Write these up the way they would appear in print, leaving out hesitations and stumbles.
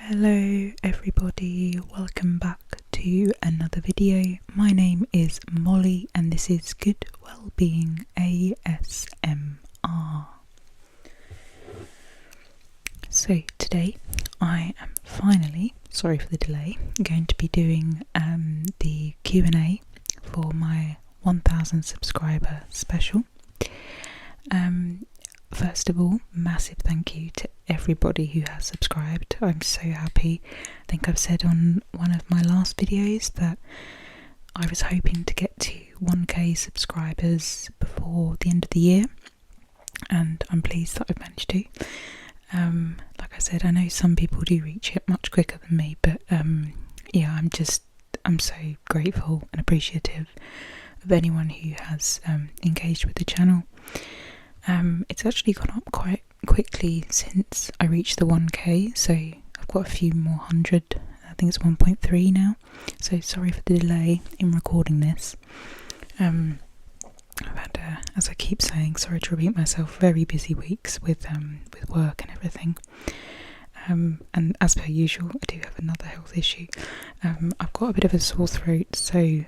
Hello everybody, welcome back to another video. My name is Molly and this is Good Wellbeing ASMR. So today I am finally, sorry for the delay, going to be doing the Q&A for my 1000 subscriber special. First of all, massive thank you to everybody who has subscribed. I'm so happy. I think I've said on one of my last videos that I was hoping to get to 1k subscribers before the end of the year, and I'm pleased that I've managed to. Like I said, I know some people do reach it much quicker than me, but yeah, I'm so grateful and appreciative of anyone who has engaged with the channel. It's actually gone up quite quickly since I reached the 1k, so I've got a few more hundred. I think it's 1.3 now, so sorry for the delay in recording this. I've had, as I keep saying, sorry to repeat myself, very busy weeks with work and everything. And as per usual, I do have another health issue. I've got a bit of a sore throat, so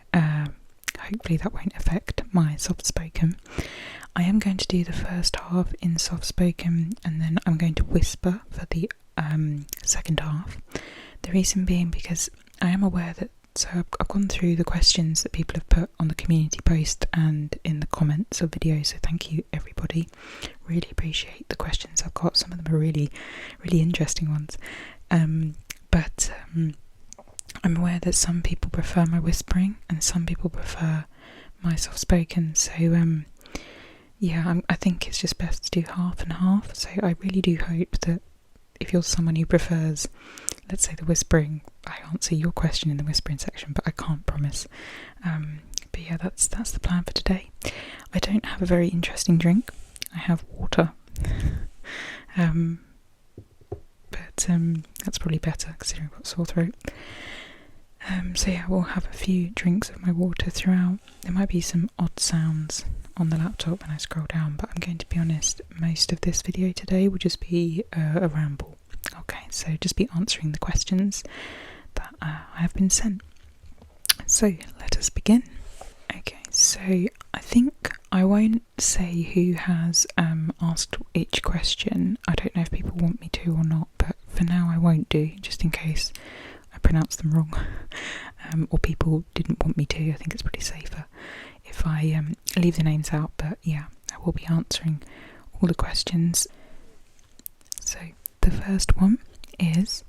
hopefully that won't affect my soft spoken. I am going to do the first half in soft spoken and then I'm going to whisper for the second half. The reason being because I am aware that, so I've gone through the questions that people have put on the community post and in the comments of videos, so thank you everybody. Really appreciate the questions I've got. Some of them are really interesting ones. But I'm aware that some people prefer my whispering and some people prefer my soft spoken, so yeah, I think it's just best to do half and half. So I really do hope that if you're someone who prefers, let's say, the whispering, I answer your question in the whispering section, but I can't promise. But yeah, that's the plan for today. I don't have a very interesting drink. I have water. But that's probably better considering I've got a sore throat. So yeah, we'll have a few drinks of my water throughout. There might be some odd sounds on the laptop when I scroll down, but I'm going to be honest, most of this video today will just be a ramble. Okay, so just be answering the questions that I have been sent. So let us begin. Okay, so I think I won't say who has asked each question. I don't know if people want me to or not, but for now I won't do, just in case I pronounce them wrong or people didn't want me to. I think it's pretty safer if I leave the names out, but yeah, I will be answering all the questions. So the first one is,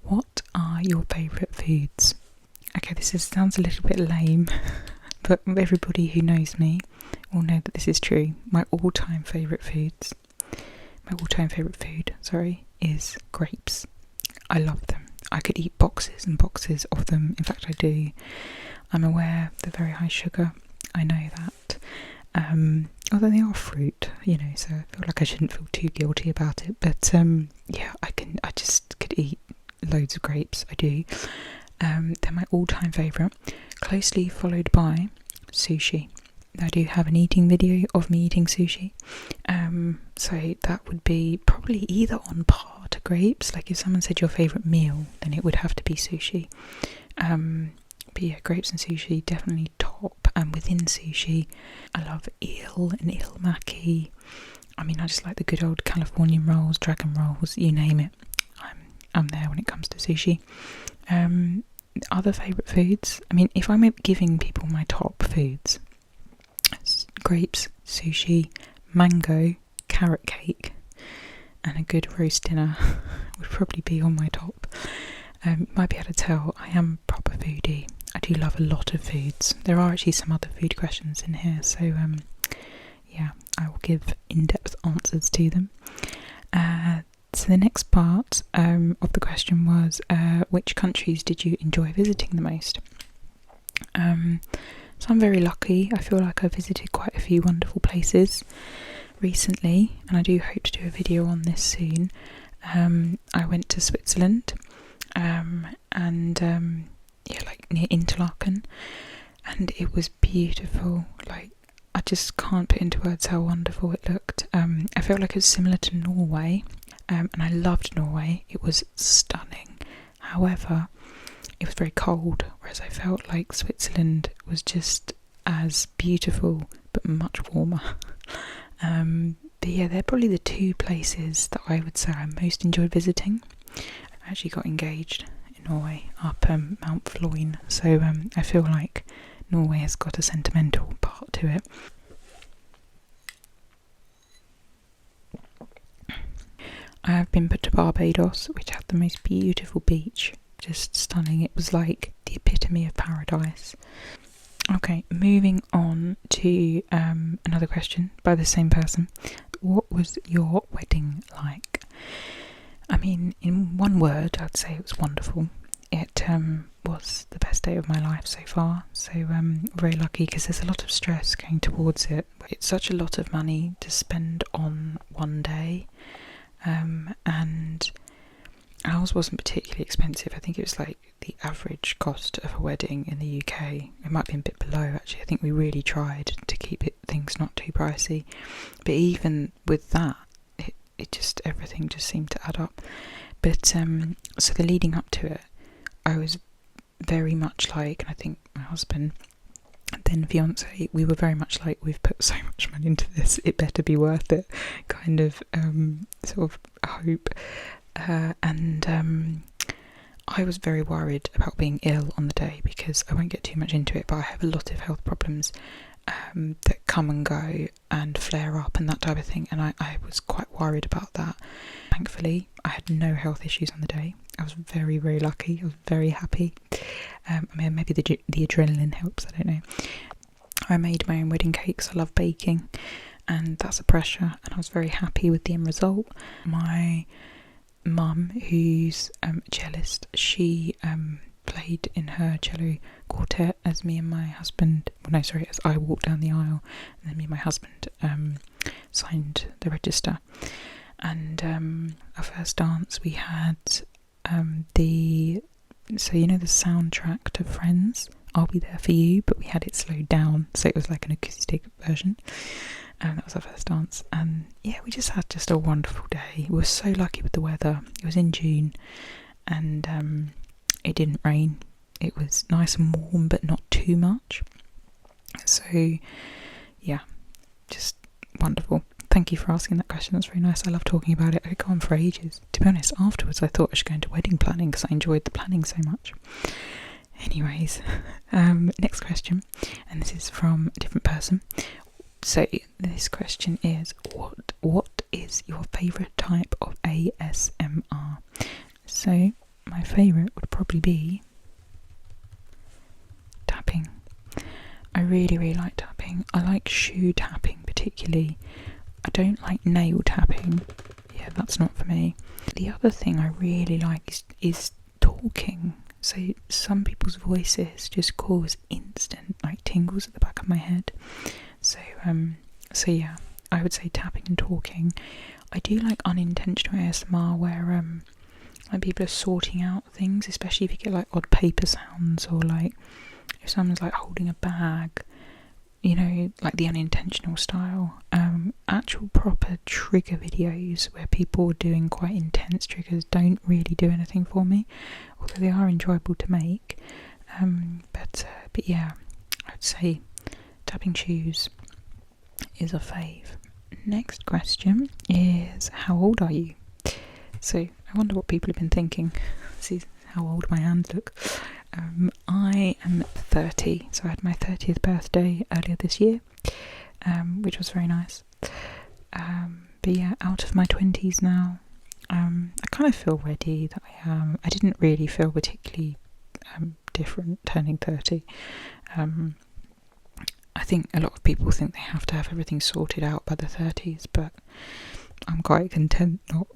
what are your favourite foods? Okay, sounds a little bit lame, but everybody who knows me will know that this is true. My all-time favourite food, is grapes. I love them. I could eat boxes and boxes of them. In fact, I do. I'm aware they're very high sugar. I know that. Although they are fruit, so I feel like I shouldn't feel too guilty about it. But yeah, I just could eat loads of grapes. I do. They're my all-time favourite. Closely followed by sushi. I do have an eating video of me eating sushi. So that would be probably either on par to grapes. Like if someone said your favourite meal, then it would have to be sushi. But yeah, grapes and sushi definitely top. And within sushi, I love eel and eel maki. I mean, I just like the good old Californian rolls, dragon rolls, you name it. I'm there when it comes to sushi. Other favourite foods, I mean, if I'm giving people my top foods, grapes, sushi, mango, carrot cake, and a good roast dinner would probably be on my top. You might be able to tell I am a proper foodie. I do love a lot of foods. There are actually some other food questions in here, so yeah, I will give in-depth answers to them. So the next part of the question was, which countries did you enjoy visiting the most? So I'm very lucky. I feel like I've visited quite a few wonderful places recently, and I do hope to do a video on this soon. I went to Switzerland, and yeah, like near Interlaken, and it was beautiful. Like, I just can't put into words how wonderful it looked. I felt like it was similar to Norway, and I loved Norway. It was stunning. However, it was very cold, whereas I felt like Switzerland was just as beautiful but much warmer. But yeah, they're probably the two places that I would say I most enjoyed visiting. I actually got engaged in Norway up Mount Floyne, so I feel like Norway has got a sentimental part to it. I have been to Barbados, which had the most beautiful beach, just stunning. It was like the epitome of paradise. Okay, moving on to another question by the same person. What was your wedding like? I mean, in one word, I'd say it was wonderful. It was the best day of my life so far, so very lucky, because there's a lot of stress going towards it. It's such a lot of money to spend on one day, and ours wasn't particularly expensive. I think it was like the average cost of a wedding in the UK. It might be a bit below, actually. I think we really tried to keep things not too pricey, but even with that, everything just seemed to add up. But so the leading up to it, I was very much like, and I think my husband, then fiance, we were very much like, we've put so much money into this, it better be worth it, kind of sort of hope. And I was very worried about being ill on the day, because I won't get too much into it, but I have a lot of health problems that come and go and flare up and that type of thing, and I was quite worried about that. Thankfully, I had no health issues on the day. I was very, very lucky. I was very happy. I mean, maybe the adrenaline helps, I don't know. I made my own wedding cakes. I love baking, and that's a pressure, and I was very happy with the end result. My mum, who's a cellist, she played in her cello quartet as me and my husband, as I walked down the aisle, and then me and my husband signed the register. And our first dance, we had the soundtrack to Friends, I'll Be There For You, but we had it slowed down, so it was like an acoustic version. And that was our first dance, and yeah, we just had a wonderful day. We were so lucky with the weather. It was in June, and it didn't rain. It was nice and warm, but not too much. So yeah, just wonderful. Thank you for asking that question. That's very nice. I love talking about it. I could go on for ages. To be honest, afterwards I thought I should go into wedding planning, because I enjoyed the planning so much. Anyways, next question, and this is from a different person. So this question is, what is your favourite type of ASMR? So my favourite would probably be tapping. I really, really like tapping. I like shoe tapping particularly. I don't like nail tapping. Yeah, that's not for me. The other thing I really like is talking. So some people's voices just cause instant tingles at the back of my head. So yeah, I would say tapping and talking. I do like unintentional ASMR where like people are sorting out things, especially if you get like odd paper sounds, or like if someone's like holding a bag, like the unintentional style. Actual proper trigger videos where people are doing quite intense triggers don't really do anything for me, although they are enjoyable to make. But yeah, I'd say tapping shoes is a fave. Next question is, how old are you? So I wonder what people have been thinking. See how old my hands look. I am 30, so I had my 30th birthday earlier this year, which was very nice. But yeah, out of my 20s now. I kind of feel ready that I am. I didn't really feel particularly different turning 30. I think a lot of people think they have to have everything sorted out by the 30s, but I'm quite content not,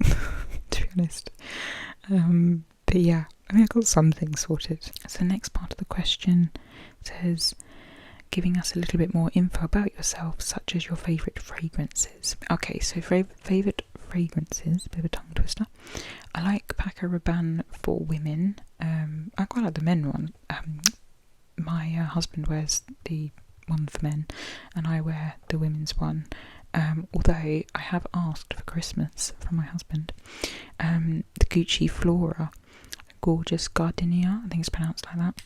to be honest. But yeah, I mean, I got some things sorted. So the next part of the question says, giving us a little bit more info about yourself, such as your favourite fragrances. Okay, so favourite fragrances, bit of a tongue twister. I like Paco Rabanne for women. I quite like the men one. My husband wears the one for men, and I wear the women's one. Although I have asked for Christmas from my husband, the Gucci Flora. Gorgeous Gardenia, I think it's pronounced like that.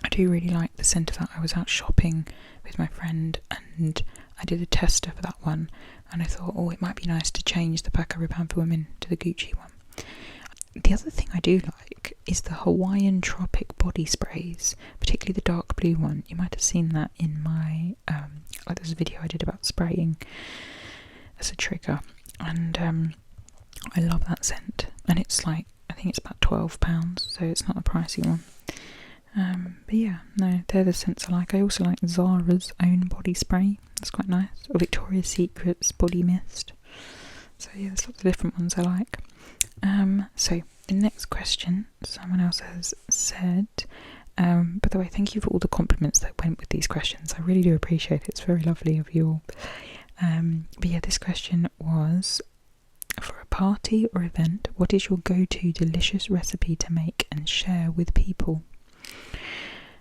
I do really like the scent of that. I was out shopping with my friend and I did a tester for that one, and I thought, oh, it might be nice to change the Paco Rabanne for Women to the Gucci one. The other thing I do like is the Hawaiian Tropic body sprays, particularly the dark blue one. You might have seen that in my, like there's a video I did about spraying as a trigger, and I love that scent, and it's like, I think it's about £12, so it's not a pricey one. But yeah, no, they're the scents I like. I also like Zara's own body spray, that's quite nice, or Victoria's Secret's body mist. So yeah, there's lots of different ones I like. So the next question, someone else has said, by the way, thank you for all the compliments that went with these questions. I really do appreciate it. It's very lovely of you all. But yeah, this question was, for a party or event, what is your go-to delicious recipe to make and share with people?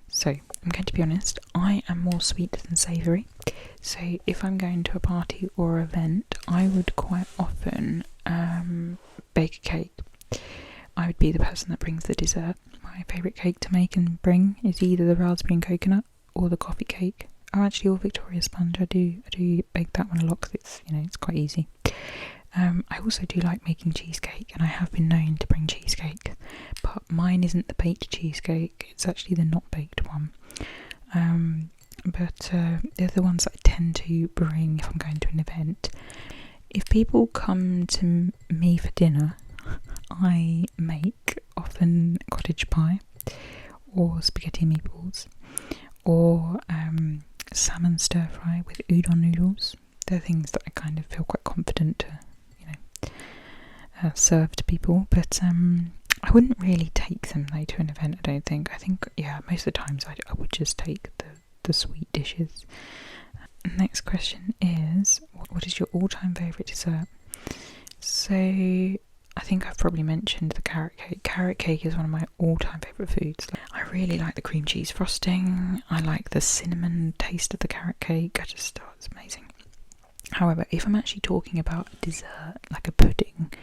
So I'm going to be honest, I am more sweet than savoury. So if I'm going to a party or event, I would quite often bake a cake. I would be the person that brings the dessert. My favourite cake to make and bring is either the raspberry and coconut or the coffee cake. Oh, actually, or Victoria sponge. I do bake that one a lot because it's, it's quite easy. I also do like making cheesecake, and I have been known to bring cheesecake, but mine isn't the baked cheesecake, it's actually the not baked one. But they're the ones that I tend to bring if I'm going to an event. If people come to me for dinner, I make often cottage pie or spaghetti meatballs or salmon stir fry with udon noodles. They're things that I kind of feel quite confident to serve to people, but I wouldn't really take them though to an event, I don't think. I think, yeah, most of the times I would just take the sweet dishes. Next question is, what is your all-time favourite dessert? So I think I've probably mentioned the carrot cake. Carrot cake is one of my all-time favourite foods. I really like the cream cheese frosting. I like the cinnamon taste of the carrot cake. It's amazing. However, if I'm actually talking about a dessert, like a pudding,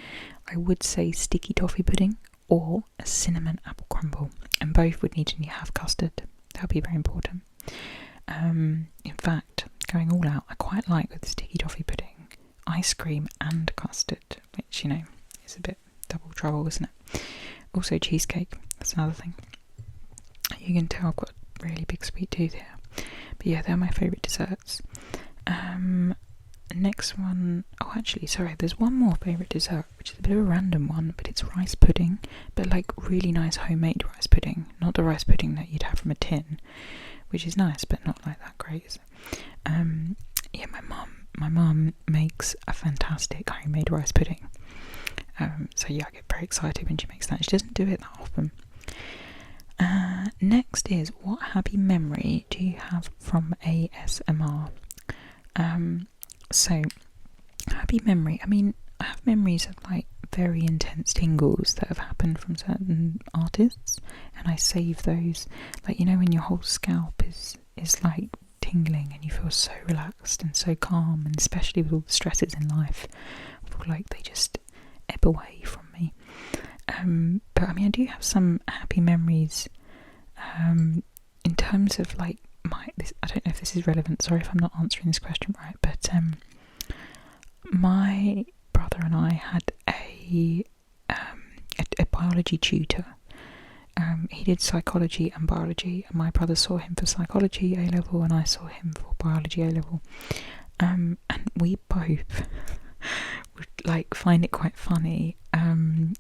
I would say sticky toffee pudding or a cinnamon apple crumble, and both would need to have custard. That would be very important. In fact, going all out, I quite like with sticky toffee pudding, ice cream and custard, which, is a bit double trouble, isn't it? Also cheesecake, that's another thing. You can tell I've got a really big sweet tooth here. But yeah, they're my favourite desserts. Next one, there's one more favourite dessert, which is a bit of a random one, but it's rice pudding, but like really nice homemade rice pudding, not the rice pudding that you'd have from a tin, which is nice, but not like that great. Yeah, my mum makes a fantastic homemade rice pudding. So yeah, I get very excited when she makes that. She doesn't do it that often. Next is, what happy memory do you have from ASMR? So, happy memory, I have memories of like very intense tingles that have happened from certain artists, and I save those, like, when your whole scalp is like tingling and you feel so relaxed and so calm, and especially with all the stresses in life, I feel like they just ebb away from me. But I do have some happy memories in terms of like I don't know if this is relevant, sorry if I'm not answering this question right, but my brother and I had a biology tutor. He did psychology and biology, and my brother saw him for psychology A-level and I saw him for biology A-level, and we both would like find it quite funny and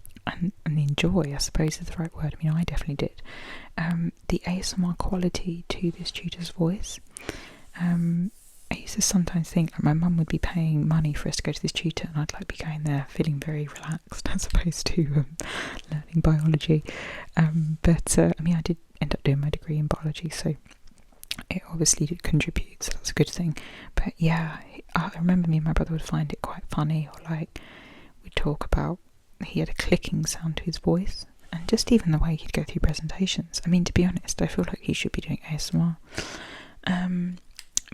enjoy, I suppose is the right word. I definitely did. The ASMR quality to this tutor's voice. I used to sometimes think like my mum would be paying money for us to go to this tutor, and I'd like be going there feeling very relaxed as opposed to learning biology. But I did end up doing my degree in biology, so it obviously did contribute, so that's a good thing. But yeah, I remember me and my brother would find it quite funny, or like we'd talk about, he had a clicking sound to his voice, and just even the way he'd go through presentations. To be honest, I feel like he should be doing ASMR.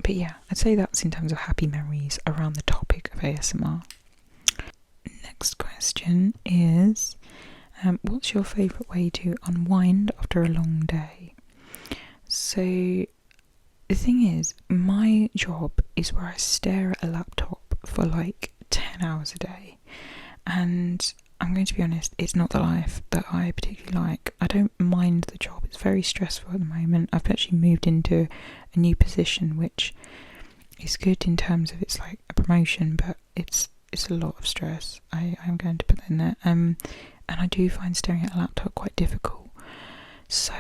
But yeah, I'd say that's in terms of happy memories around the topic of ASMR. Next question is, What's your favourite way to unwind after a long day? So the thing is, my job is where I stare at a laptop for like 10 hours a day, and I'm going to be honest, it's not the life that I particularly like. I don't mind the job, it's very stressful at the moment. I've actually moved into a new position, which is good in terms of it's like a promotion, but it's a lot of stress. I'm going to put that in there. And I do find staring at a laptop quite difficult. So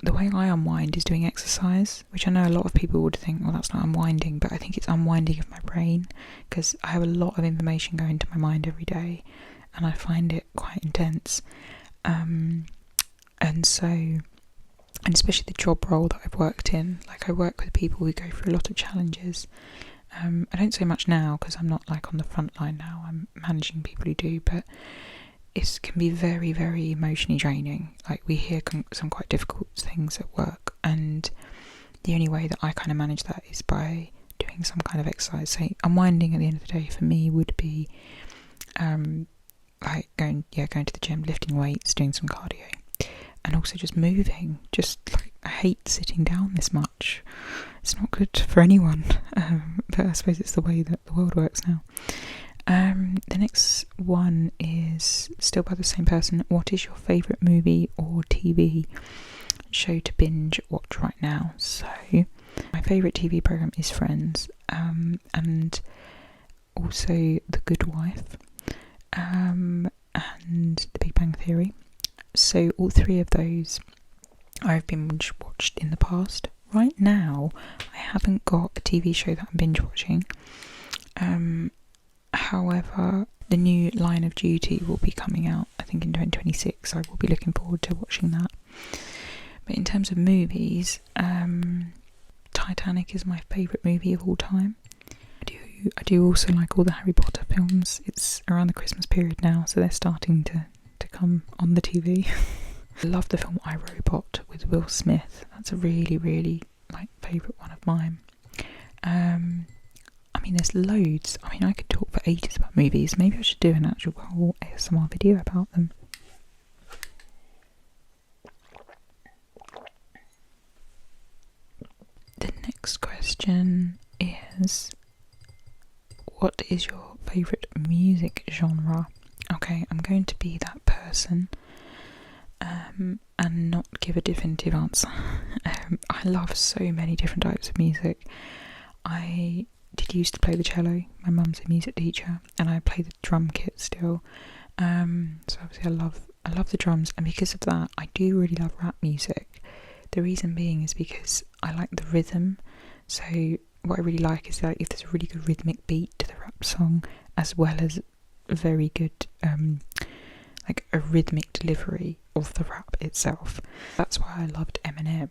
the way I unwind is doing exercise, which I know a lot of people would think, well, that's not unwinding, but I think it's unwinding of my brain, because I have a lot of information going to my mind every day, and I find it quite intense. And especially the job role that I've worked in, like I work with people who go through a lot of challenges. I don't say much now because I'm not like on the front line now, I'm managing people who do, but it can be very, very emotionally draining. Like we hear some quite difficult things at work, and the only way that I kind of manage that is by doing some kind of exercise. So unwinding at the end of the day for me would be like going to the gym, lifting weights, doing some cardio, and also just moving. Just like, I hate sitting down this much. It's not good for anyone, but I suppose it's the way that the world works now. The next one is still by the same person. What is your favourite movie or TV show to binge watch right now? So my favourite TV programme is Friends, and also The Good Wife, and The Big Bang Theory. So all three of those I've binge watched in the past. Right now I haven't got a TV show that I'm binge watching. However, the new Line of Duty will be coming out, I think, in 2026. So I will be looking forward to watching that. But in terms of movies, Titanic is my favourite movie of all time. I do also like all the Harry Potter films. It's around the Christmas period now, so they're starting to come on the TV. I love the film I, Robot with Will Smith. That's a really, really favourite one of mine. I mean, there's loads. I mean, I could talk for ages about movies. Maybe I should do an actual whole ASMR video about them. The next question is, what is your favourite music genre? Okay, I'm going to be that person and not give a definitive answer. I love so many different types of music. I did used to play the cello. My mum's a music teacher, and I play the drum kit still. So obviously I love the drums, and because of that I do really love rap music. The reason being is because I like the rhythm. So what I really like is that if there's a really good rhythmic beat to the rap song, as well as a very good like a rhythmic delivery of the rap itself. That's why I loved Eminem.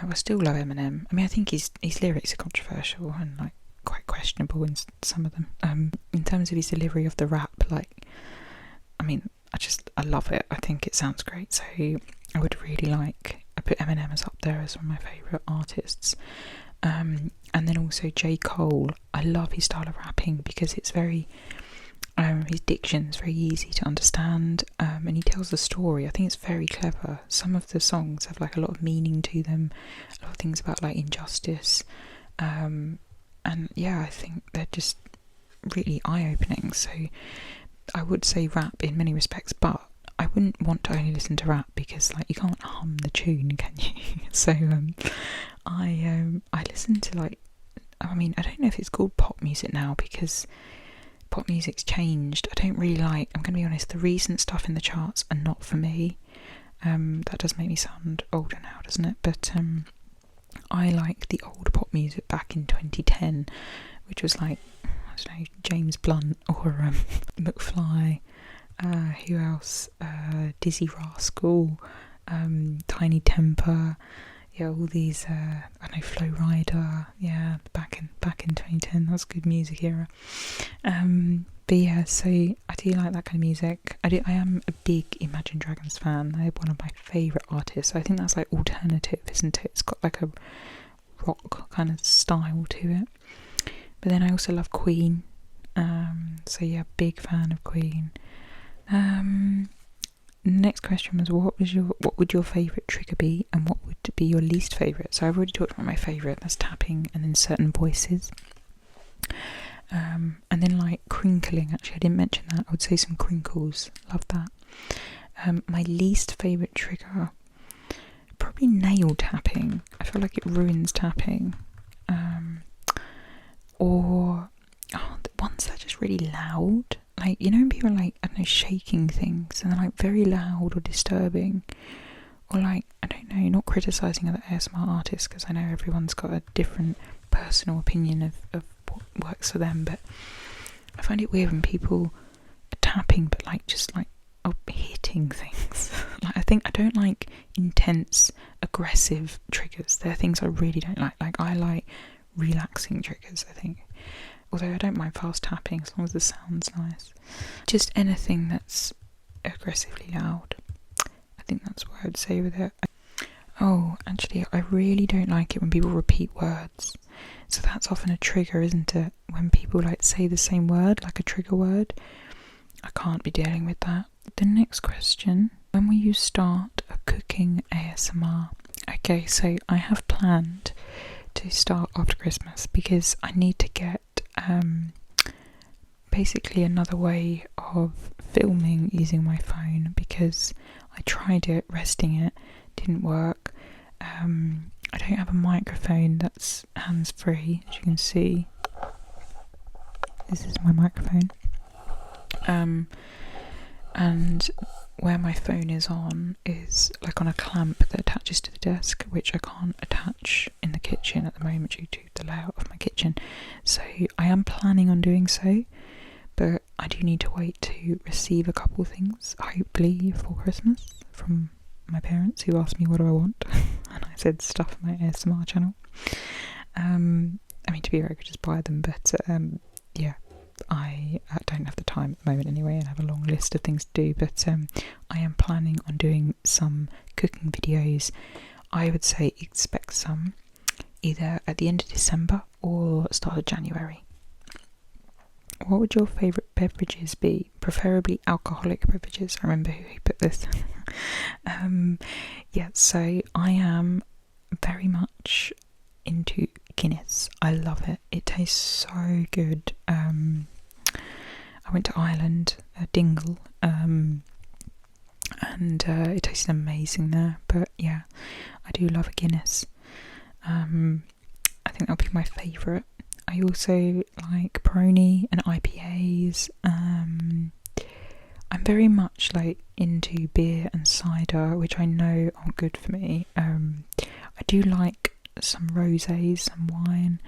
I still love Eminem. I mean, I think his lyrics are controversial and like quite questionable in some of them. In terms of his delivery of the rap, like, I mean, I love it. I think it sounds great. So I would really I put Eminem as up there as one of my favourite artists. And then also J. Cole. I love his style of rapping because it's very, his diction is very easy to understand, and he tells the story. I think it's very clever. Some of the songs have like a lot of meaning to them, a lot of things about like injustice, and yeah, I think they're just really eye-opening. So I would say rap in many respects, but I wouldn't want to only listen to rap because like you can't hum the tune, can you? So I listen to like, I mean, I don't know if it's called pop music now because pop music's changed. I don't really like, I'm going to be honest, the recent stuff in the charts are not for me. That does make me sound older now, doesn't it? But I like the old pop music back in 2010, which was like, I don't know, James Blunt or McFly, who else? Dizzy Rascal, Tiny Temper, yeah, all these, I know, Flow Rider, yeah, back in 2010, that's good music era. But yeah, so I do like that kind of music. I am a big Imagine Dragons fan. They're one of my favourite artists. I think that's like alternative, isn't it? It's got like a rock kind of style to it. But then I also love Queen. So yeah, big fan of Queen. next question was what would your favourite trigger be, and what would be your least favourite? So I've already talked about my favourite, that's tapping and then certain voices. And then like crinkling, actually I didn't mention that. I would say some crinkles, love that. My least favourite trigger, probably nail tapping. I feel like it ruins tapping. Or the ones that are just really loud. Like, you know when people are like, I don't know, shaking things and they're like very loud or disturbing. Or like, I don't know, not criticising other ASMR artists, because I know everyone's got a different personal opinion of what works for them, but I find it weird when people are tapping but like just like hitting things. Like, I don't like intense, aggressive triggers. They're things I really don't like. Like, I like relaxing triggers, I think. Although I don't mind fast tapping as long as the sound's nice. Just anything that's aggressively loud. I think that's what I would say with it. Oh, actually, I really don't like it when people repeat words. So that's often a trigger, isn't it? When people like say the same word, like a trigger word. I can't be dealing with that. The next question, when will you start a cooking ASMR? Okay, so I have planned to start after Christmas because I need to get basically another way of filming using my phone, because I tried it, resting it, didn't work. I don't have a microphone that's hands-free, as you can see. This is my microphone. And where my phone is on is like on a clamp that attaches to the desk, which I can't attach in the kitchen at the moment due to the layout of my kitchen. So I am planning on doing so, but I do need to wait to receive a couple things, hopefully for Christmas, from my parents, who asked me what do I want, and I said stuff on my ASMR channel. I mean, to be fair, I could just buy them, but yeah, I don't have the time at the moment anyway, and I have a long list of things to do, but I am planning on doing some cooking videos. I would say expect some either at the end of December or start of January. What would your favourite beverages be? Preferably alcoholic beverages. I remember who put this. Yeah, so I am very much into Guinness. I love it. It tastes so good. I went to Ireland, Dingle, and it tasted amazing there. But yeah, I do love a Guinness. I think that'll be my favourite. I also like Peroni and IPAs. I'm very much like into beer and cider, which I know aren't good for me. I do like some rosés, some wine,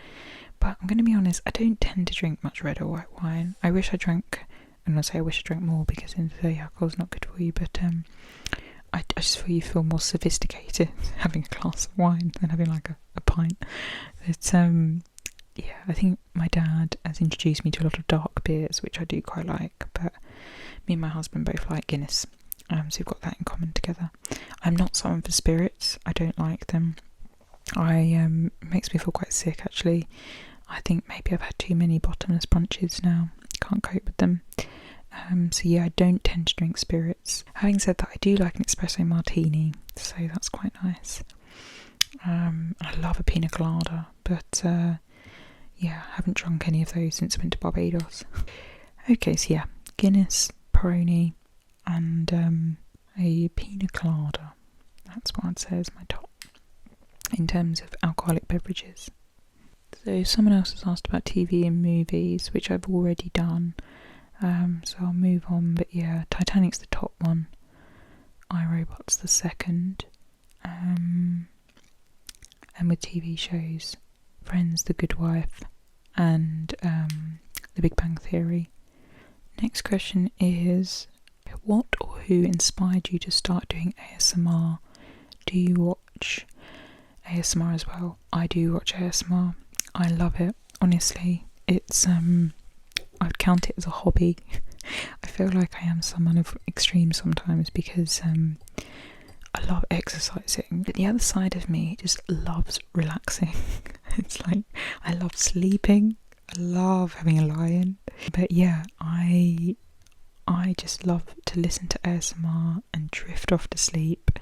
but I'm going to be honest, I don't tend to drink much red or white wine. I wish I drank, and I say I wish I drank more, because in the day alcohol's not good for you, but I just feel more sophisticated having a glass of wine than having like a pint. But yeah, I think my dad has introduced me to a lot of dark beers, which I do quite like, but me and my husband both like Guinness, so we've got that in common together. I'm not someone for spirits. I don't like them. It makes me feel quite sick, actually. I think maybe I've had too many bottomless punches now. Can't cope with them. So yeah, I don't tend to drink spirits. Having said that, I do like an espresso martini, so that's quite nice. I love a pina colada, but yeah, I haven't drunk any of those since I went to Barbados. Okay, so yeah, Guinness, Peroni, and a pina colada. That's what I'd say is my top in terms of alcoholic beverages. So someone else has asked about TV and movies, which I've already done, so I'll move on. But yeah, Titanic's the top one, iRobot's the second, and with TV shows, Friends, The Good Wife, and The Big Bang Theory. Next question is, what or who inspired you to start doing ASMR? Do you watch ASMR as well? I do watch ASMR. I love it, honestly. It's I'd count it as a hobby. I feel like I am someone of extreme sometimes, because I love exercising, but the other side of me just loves relaxing. It's like I love sleeping, I love having a lie-in, but yeah, I I just love to listen to ASMR and drift off to sleep.